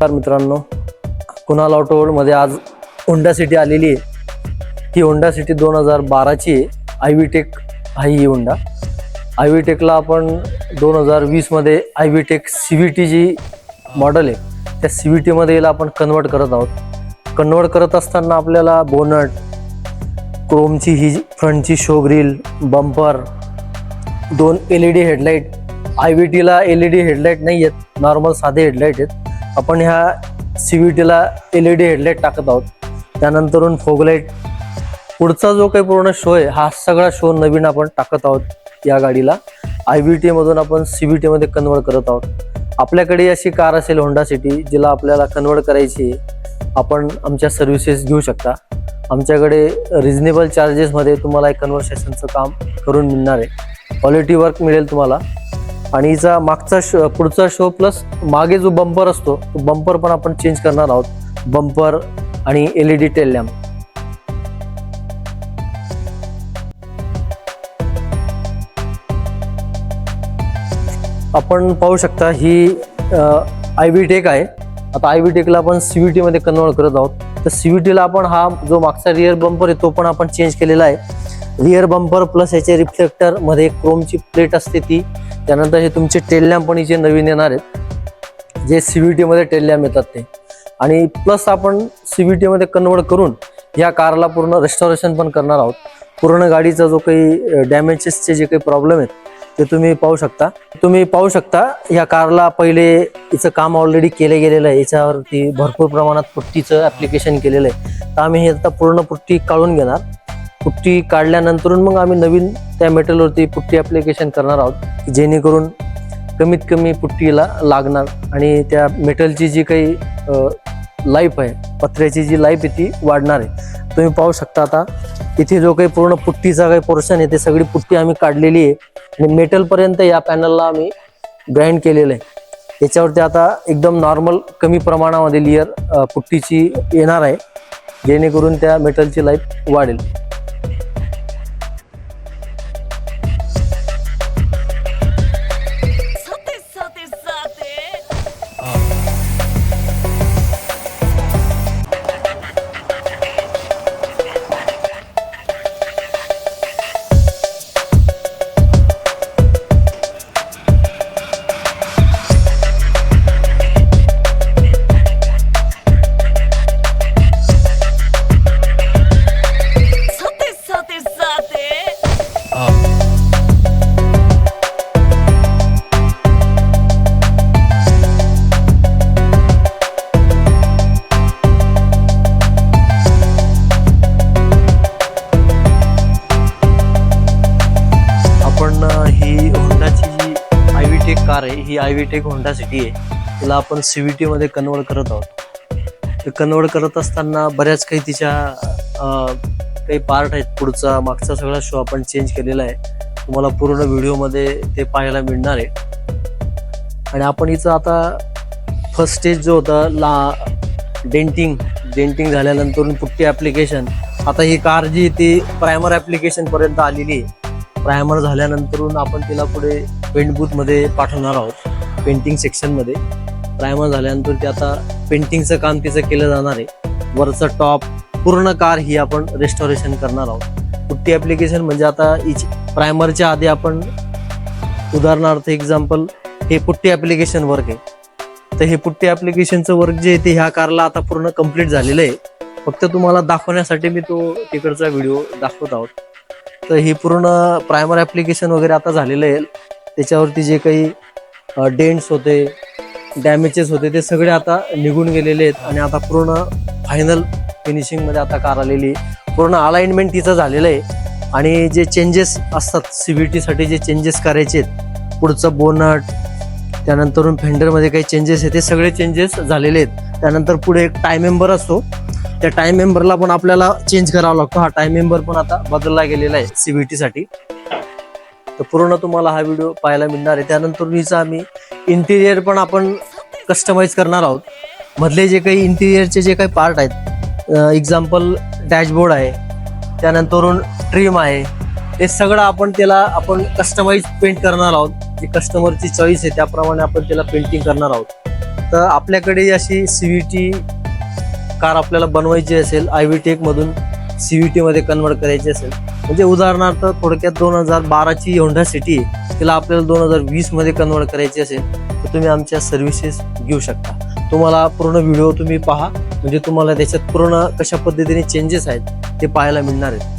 नमस्कार मित्रांनो, Kunal auto world मध्ये आज होंडा सिटी आलेली आहे। ही होंडा सिटी 2012ची आहे। आयव्ही टेक ही होंडा आयव्ही टेकला आपण 2020 मध्ये आयव्ही टेक सीव्हीटी जी मॉडेल आहे त्या सीव्हीटी मध्ये याला आपण कन्वर्ट करत आहोत। कन्वर्ट करत असताना आपल्याला बोनट, क्रोमची ही फ्रंटची show grille, bumper, 2 LED headlight. आयव्हीटीला LED हेडलाइट नाही आहेत, नॉर्मल साधे हेडलाइट आहेत। आपण ह्या सीव्हीटीला LED हेडलाइट टाकत आहोत। त्यानंतरून फोगलाइट, पुढचा जो काही पूर्ण शो आहे हा सगळा शो नवीन आपण टाकत आहोत। या गाडीला आयव्हीटी मधून आपण सीव्हीटी मध्ये कन्वर्ट करत आहोत। आपल्याकडे अशी कार असेल होंडा सिटी जिला आपल्याला कन्वर्ट करायची आहे, आपण आमच्या सर्व्हिसेस घेऊ शकता। आमच्याकडे रिजनेबल चार्जेस मध्ये तुम्हाला एक कन्व्हर्सेशनचं काम करून मिळणार आहे। क्वालिटी वर्क मिळेल तुम्हाला। आणि हिचा मागचा पुढचा शो प्लस मागे जो बंपर असतो तो बंपर पण आपण चेंज करणार आहोत। बंपर आणि LED टेल लॅम्प। आपण पाहू शकता ही आयव्ही टेक आहे। आता आयव्ही टेकला आपण सीव्हीटी मध्ये कन्वर्ट करत आहोत। तर सीव्हीटीला आपण हा जो मागचा रिअर बंपर आहे तो पण आपण चेंज केलेला आहे। रिअर बंपर प्लस याचे रिफ्लेक्टर मध्ये क्रोमची प्लेट असते ती। त्यानंतर हे तुमचे टेल लॅम्प पण इथे नवीन येणार आहेत, जे सीव्हीटी मध्ये टेल लॅम्प येतात ते। आणि प्लस आपण सीव्हीटी मध्ये कन्वर्ट करून या कारला पूर्ण रेस्टोरेशन पण करणार आहोत। पूर्ण गाडीचा जो काही डॅमेजेसचे जे काही प्रॉब्लेम आहेत ते तुम्ही पाहू शकता। या कारला पहिले हिचं काम ऑलरेडी केले गेलेलं आहे। याच्यावरती भरपूर प्रमाणात पुट्टीचं ऍप्लिकेशन केलेलं आहे। तर आम्ही हे आता पूर्ण पुट्टी काढून घेणार। पुट्टी काढल्यानंतर मग आम्ही नवीन त्या मेटलवरती पुट्टी ऍप्लिकेशन करणार आहोत, जेणेकरून कमीत कमी पुट्टीला लागणार आणि त्या मेटलची जी काही लाईफ आहे, पत्र्याची जी लाईफ आहे ती वाढणार आहे। तुम्ही पाहू शकता आता इथे जो काही पूर्ण पुट्टीचा काही पोर्शन आहे ते सगळी पुट्टी आम्ही काढलेली आहे आणि मेटल पर्यंत या पॅनलला आम्ही ग्राइंड केलेलं आहे। याच्यावरती आता एकदम नॉर्मल कमी प्रमाणामध्ये लेयर पुट्टीची येणार आहे, जेणेकरून त्या मेटलची लाईफ वाढेल। कार आहे ही आयव्ही टेक होंडा सिटी आहे। तिला आपण सीव्हीटी मध्ये कन्वर्ट करत आहोत। ते कन्वर्ट करत असताना बऱ्याच काही तिच्या काही पार्ट आहेत, पुढचा मागचा सगळा शो आपण चेंज केलेला आहे। तुम्हाला पूर्ण व्हिडिओ मध्ये ते पाहायला मिळणार आहे। आणि आपण हिचं आता फर्स्ट स्टेज जो होता डेंटिंग झाल्यानंतर पुट्टी ऍप्लिकेशन, आता ही कार जी ती प्रायमर ऍप्लिकेशन पर्यंत आलेली आहे। प्रायमर झाल्यानंतर आपण तिला पुढे पेंट बूथ मध्ये पाठवणार आहोत, पेंटिंग सेक्शन मध्ये। प्रायमर झाल्यानंतर ते आता पेंटिंगचं काम तिचं केलं जाणार आहे। वरचं टॉप पूर्ण कार ही आपण रेस्टोरेशन करणार आहोत। पुट्टी ऍप्लिकेशन म्हणजे आता प्रायमरच्या आधी आपण उदाहरणार्थ एक्झाम्पल हे पुट्टी ऍप्लिकेशन वर्क आहे। तर हे पुट्टी ऍप्लिकेशनचं वर्क जे आहे ते ह्या कारला आता पूर्ण कम्प्लीट झालेलं आहे। फक्त तुम्हाला दाखवण्यासाठी मी तो तिकडचा व्हिडिओ दाखवत आहोत। तर ही पूर्ण प्रायमर ऍप्लिकेशन वगैरे आता झालेलं आहे। त्याच्यावरती जे काही डेंट्स होते, डॅमेजेस होते ते सगळे आता निघून गेलेले आहेत आणि आता पूर्ण फायनल फिनिशिंग मध्ये आता कार आलेली आहे। पूर्ण अलाइनमेंट तिचं झालेलं आहे। आणि जे चेंजेस असतात सीव्हीटी साठी, जे चेंजेस करायचे आहेत, पुढचं बोनट, त्यानंतर फेंडर मध्ये काही चेंजेस आहेत ते सगळे चेंजेस झालेले आहेत। त्यानंतर पुढे एक टाइम मेंबर असतो, त्या टाइम मेंबरला पण आपल्याला चेंज करावा लागतो। हा टाइम मेंबर पण आता बदलला गेलेला आहे सीव्हीटी साठी। तर पूर्ण तुम्हाला हा व्हिडिओ पाहायला मिळणार आहे। त्यानंतर हिचं आम्ही इंटिरियर पण आपण कस्टमाइज करणार आहोत। मधले जे काही इंटिरियरचे जे काही पार्ट आहेत, एक्झाम्पल डॅशबोर्ड आहे, त्यानंतर ट्रिम आहे, हे सगळं आपण त्याला कस्टमाइज पेंट करणार आहोत। जी कस्टमरची चॉईस आहे त्याप्रमाणे आपण त्याला पेंटिंग करणार आहोत। तर आपल्याकडे अशी सीव्हीटी कार आपल्याला बनवायची असेल, IVTech मधून CVT मध्ये कन्वर्ट करायची असेल, म्हणजे उदाहरणार्थ थोडक्यात 2012ची होंडा सिटी आहे, तिला आपल्याला 2020 मध्ये कन्वर्ट करायची असेल तर तुम्ही आमच्या सर्व्हिसेस घेऊ शकता. तुम्हाला पूर्ण व्हिडिओ तुम्ही पहा, म्हणजे तुम्हाला त्याच्यात पूर्ण कशा पद्धतीने चेंजेस आहेत ते पाहायला मिळणार आहेत.